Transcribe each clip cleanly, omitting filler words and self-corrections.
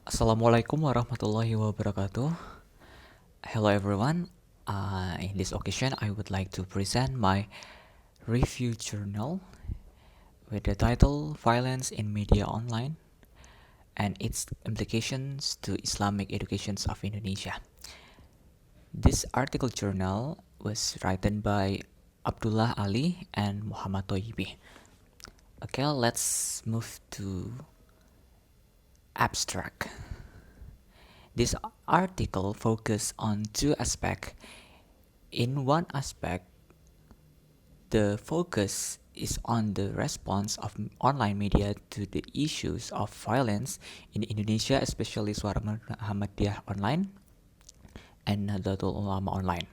Assalamualaikum warahmatullahi wabarakatuh. Hello everyone. In this occasion, I would like to present my review journal with the title Violence in Media Online and its Implications to Islamic Educations of Indonesia. This article journal was written by Abdullah Ali and Muhammad Thoyibi. Okay, let's move to abstract. This article focuses on two aspects. In one aspect, the focus is on the response of online media to the issues of violence in Indonesia, especially Suara Muhammadiyah online and Nahdlatul Ulama online.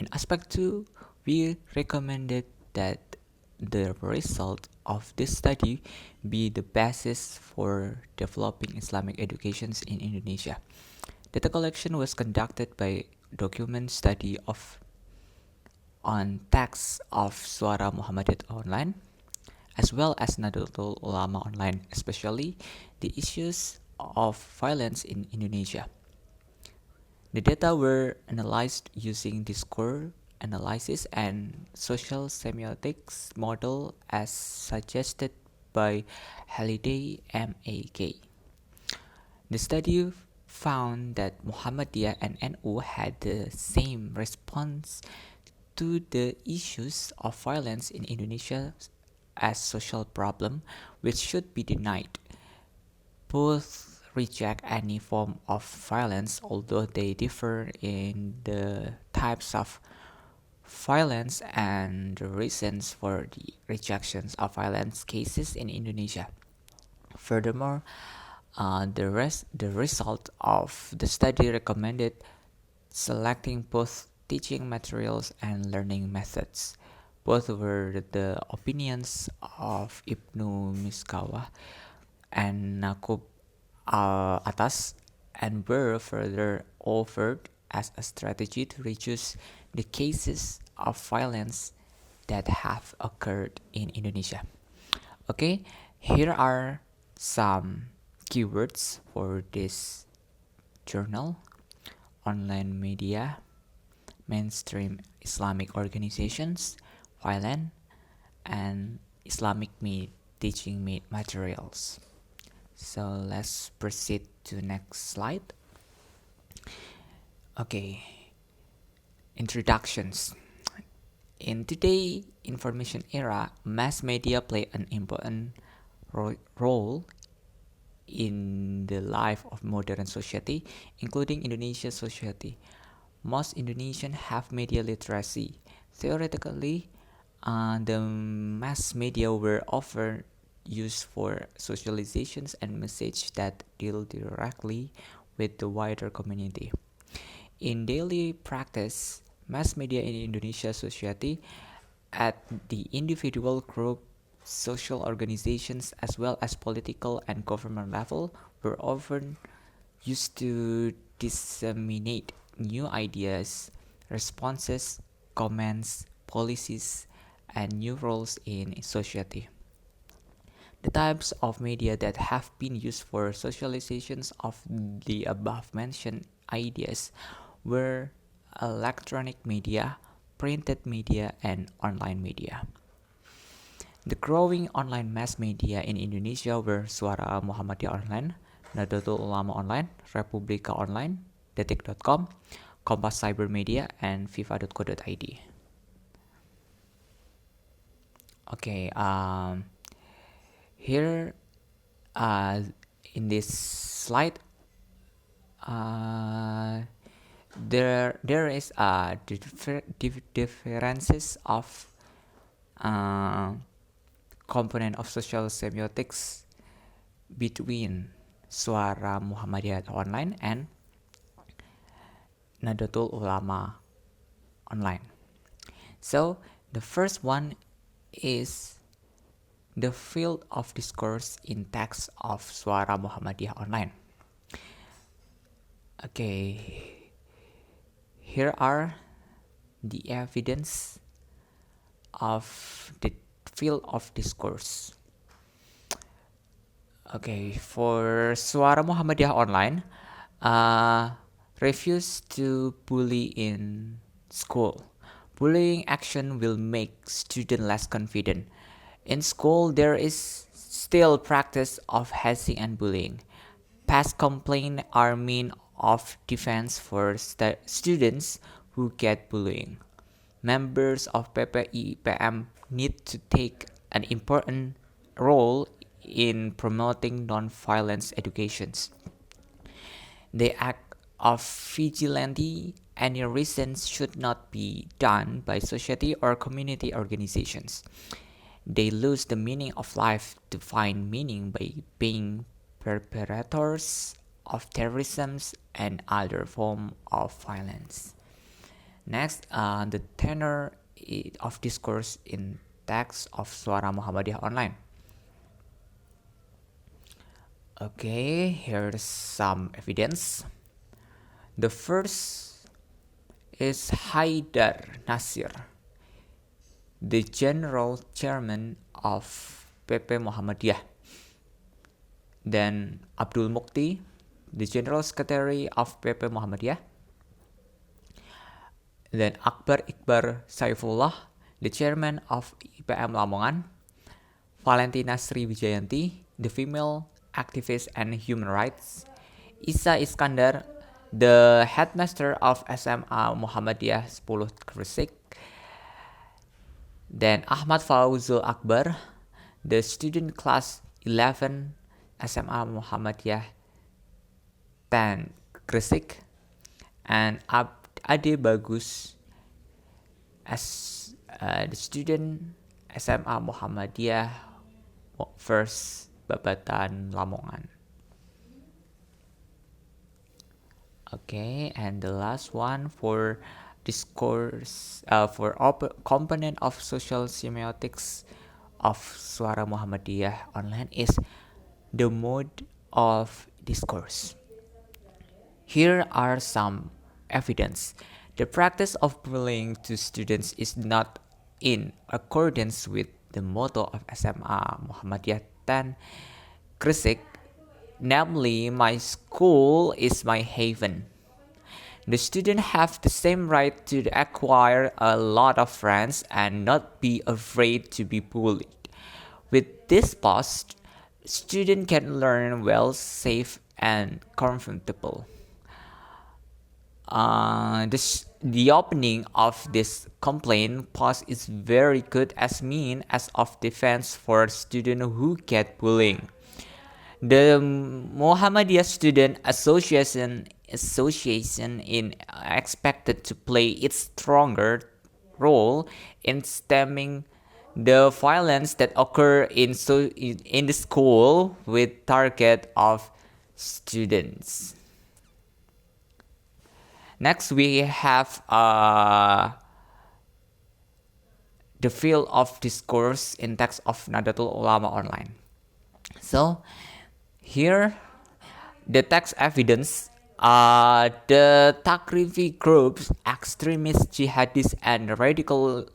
In aspect 2, we recommended that the result of this study be the basis for developing Islamic educations in Indonesia. Data collection was conducted by document study on texts of Suara Muhammadiyah online as well as Nahdlatul Ulama online, especially the issues of violence in Indonesia. The data were analyzed using discourse analysis and social semiotics model as suggested by Halliday MAK. The study found that Muhammadiyah and NU had the same response to the issues of violence in Indonesia as social problem which should be denied. Both reject any form of violence, although they differ in the types of violence and the reasons for the rejections of violence cases in Indonesia. Furthermore, the result of the study recommended selecting both teaching materials and learning methods. Both were the opinions of Ibnu Miskawah and Nakub Atas and were further offered as a strategy to reduce the cases of violence that have occurred in Indonesia. Okay, here are some keywords for this journal: online media, mainstream Islamic organizations, violence, and Islamic teaching materials. So let's proceed to next slide. Okay, introductions. In today's information era, mass media play an important role in the life of modern society, including Indonesian society. Most Indonesians have media literacy. Theoretically, the mass media were often used for socializations and messages that deal directly with the wider community. In daily practice, mass media in Indonesia society at the individual group, social organizations, as well as political and government level were often used to disseminate new ideas, responses, comments, policies, and new roles in society. The types of media that have been used for socializations of the above mentioned ideas were electronic media, printed media, and online media. The growing online mass media in Indonesia were Suara Muhammadiyah online, Nahdlatul Ulama online, Republika online, Detik.com, Kompas Cyber Media, and FIFA.co.id. Okay, here in this slide, there is differences of component of social semiotics between Suara Muhammadiyah online and Nahdlatul Ulama online. So the first one is the field of discourse in text of Suara Muhammadiyah online. Okay, here are the evidence of the field of discourse. Okay, for Suara Muhammadiyah Online, refuse to bully in school. Bullying action will make students less confident. In school, there is still practice of hazing and bullying. Past complaints are means of defense for students who get bullying. Members of PPIPM need to take an important role in promoting non-violence educations. The act of vigilante any reasons should not be done by society or community organizations. They lose the meaning of life to find meaning by being perpetrators of terrorism and other forms of violence. Next, the tenor of discourse in text of Suara Muhammadiyah Online. Okay, here's some evidence. The first is Haidar Nasir, the General Chairman of PP Muhammadiyah. Then Abdul Mukti, the General Secretary of PP Muhammadiyah. Then Akbar Iqbar Saifullah, the Chairman of IPM Lamongan. Valentina Sri Wijayanti, the female activist and human rights. Isa Iskandar, the headmaster of SMA Muhammadiyah 10 Gresik. Then Ahmad Fauzul Akbar, the student class 11 SMA Muhammadiyah 10 Gresik. And Ade Bagus as the student SMA Muhammadiyah First Babatan Lamongan. Okay, and the last one for discourse for component of social semiotics of Suara Muhammadiyah Online is the mode of discourse. Here are some evidence. The practice of bullying to students is not in accordance with the motto of SMA Muhammadiyah 10 Gresik, namely, my school is my haven. The students have the same right to acquire a lot of friends and not be afraid to be bullied. With this post, students can learn well, safe, and comfortable. The opening of this complaint post is very good as mean as of defense for students who get bullying. The Muhammadiyah Student Association is expected to play its stronger role in stemming the violence that occur in the school with target of students. Next, we have the field of discourse in text of Nahdlatul Ulama Online. So, here, the text evidence, the Takrifi groups, extremist jihadists and radical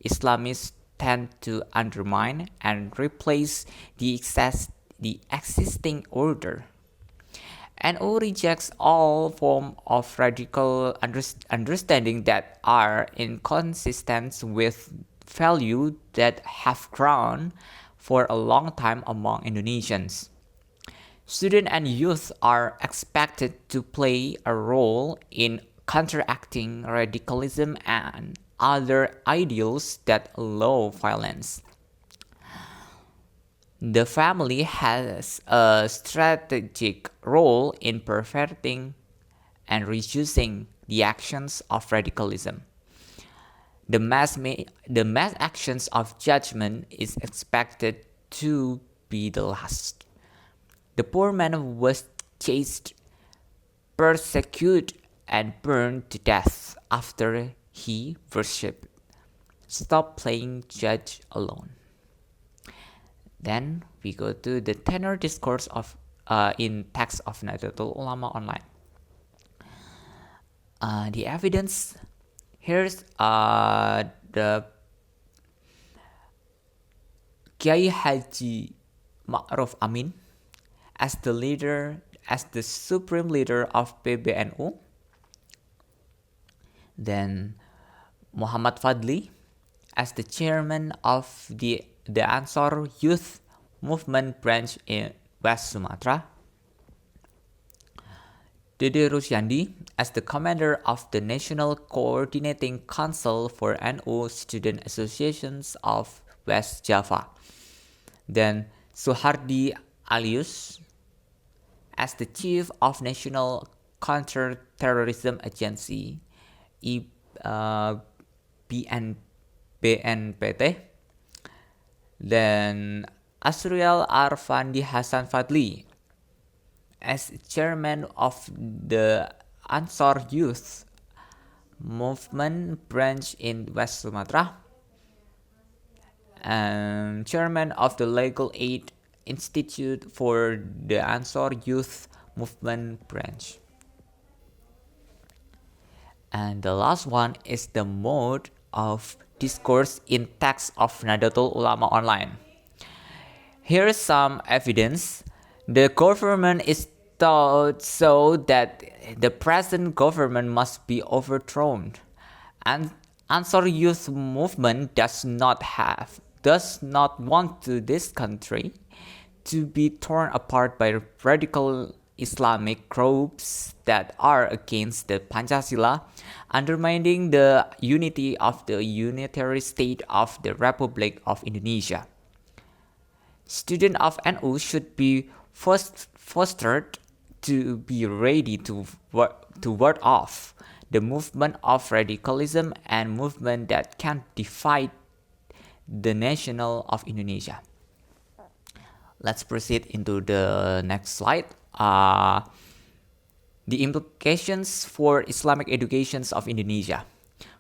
Islamists tend to undermine and replace the existing order. NU rejects all forms of radical understanding that are inconsistent with values that have grown for a long time among Indonesians. Students and youth are expected to play a role in counteracting radicalism and other ideals that allow violence. The family has a strategic role in perverting and reducing the actions of radicalism. The mass actions of judgment is expected to be the last. The poor man was chased, persecuted, and burned to death after he worshipped. Stop playing judge alone. Then we go to the tenor discourse of in text of Nahdlatul Ulama Online. The evidence, here's the Kiai Haji Ma'ruf Amin, as the supreme leader of PBNU. Then Muhammad Fadli as the chairman of the Ansar Youth Movement branch in West Sumatra. Dede Rusyandi as the commander of the National Coordinating Council for NU Student Associations of West Java. Then Suhardi Alius as the chief of National Counter-Terrorism Agency BNPT. Then Asriel Arfandi Hasan Fadli as chairman of the Ansar Youth Movement branch in West Sumatra and chairman of the Legal Aid Institute for the Ansar Youth Movement branch. And the last one is the mode of discourse in text of Nahdlatul Ulama Online. Here is some evidence. The government is thought so that the present government must be overthrown. And Ansar Youth Movement does not want to this country to be torn apart by radical Islamic groups that are against the Pancasila, undermining the unity of the unitary state of the Republic of Indonesia. Students of NU should be fostered to be ready to ward off the movement of radicalism and movement that can divide the nation of Indonesia. Let's proceed into the next slide. The implications for Islamic educations of Indonesia.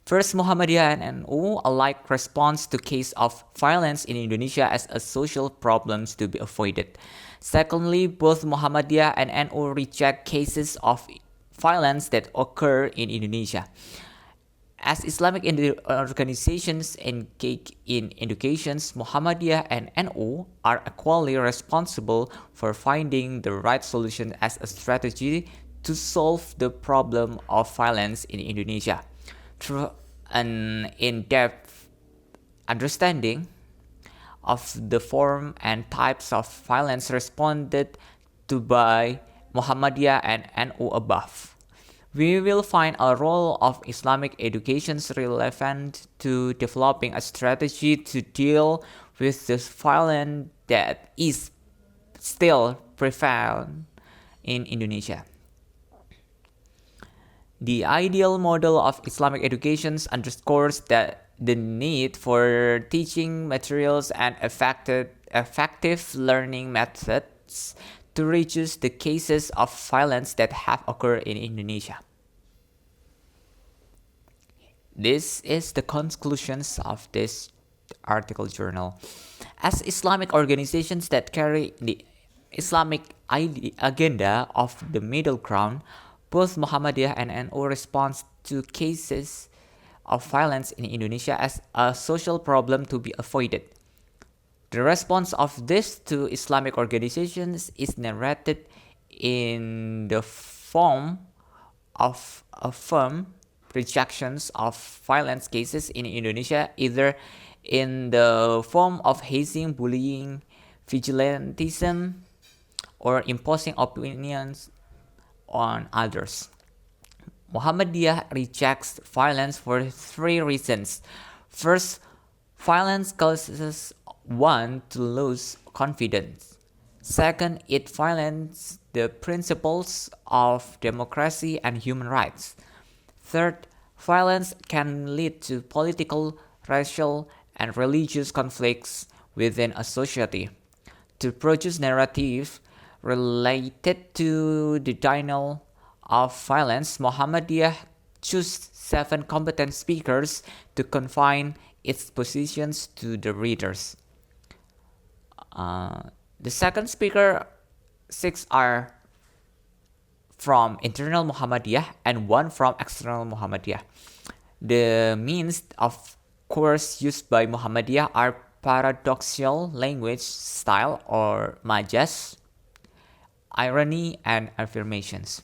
First, Muhammadiyah and NU alike response to case of violence in Indonesia as a social problems to be avoided. Secondly, both Muhammadiyah and NU reject cases of violence that occur in Indonesia. As Islamic organizations engage in educations, Muhammadiyah and NU are equally responsible for finding the right solution as a strategy to solve the problem of violence in Indonesia. Through an in-depth understanding of the form and types of violence responded to by Muhammadiyah and NU above, we will find a role of Islamic educations relevant to developing a strategy to deal with this violence that is still prevalent in Indonesia. The ideal model of Islamic educations underscores that the need for teaching materials and effective learning methods to reduce the cases of violence that have occurred in Indonesia. This is the conclusions of this article journal. As Islamic organizations that carry the Islamic agenda of the middle ground, both Muhammadiyah and NU respond to cases of violence in Indonesia as a social problem to be avoided. The response of these two Islamic organizations is narrated in the form of firm rejections of violence cases in Indonesia, either in the form of hazing, bullying, vigilantism, or imposing opinions on others. Muhammadiyah rejects violence for three reasons. First, violence causes one to lose confidence. Second, it violates the principles of democracy and human rights. Third, violence can lead to political, racial, and religious conflicts within a society. To produce narrative related to the denial of violence, Muhammadiyah chose 7 competent speakers to confine its positions to the readers. The second speaker, 6 are from internal Muhammadiyah and 1 from external Muhammadiyah. The means of course used by Muhammadiyah are paradoxical language style or majas, irony, and affirmations.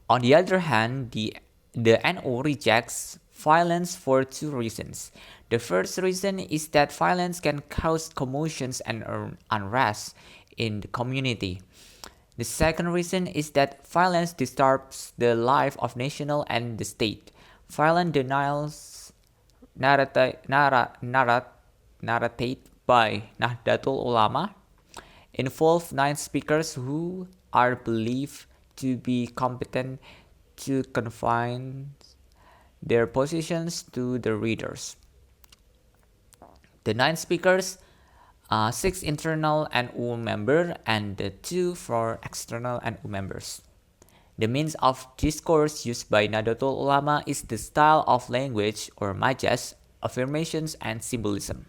On the other hand, the NO rejects violence for two reasons. The first reason is that violence can cause commotions and unrest in the community. The second reason is that violence disturbs the life of national and the state. Violent denials narrated by Nahdlatul Ulama involve 9 speakers who are believed to be competent to confine their positions to the readers. The 9 speakers, 6 internal NU members and the 2 external NU members. The means of discourse used by Nahdlatul Ulama is the style of language or majas, affirmations, and symbolism.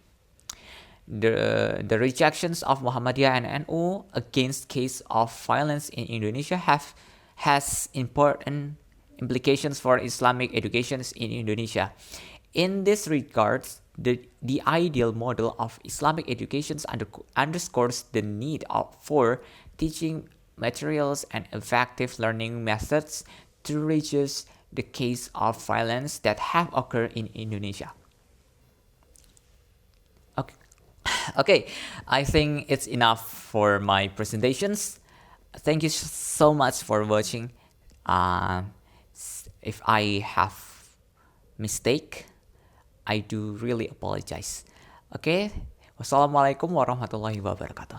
The rejections of Muhammadiyah and NU against case of violence in Indonesia has important implications for Islamic education in Indonesia. In this regard, the ideal model of Islamic education underscores the need for teaching materials and effective learning methods to reduce the case of violence that have occurred in Indonesia. Okay, okay, I think it's enough for my presentations. Thank you so much for watching. If I have mistake, I do really apologize. Okay, wassalamualaikum warahmatullahi wabarakatuh.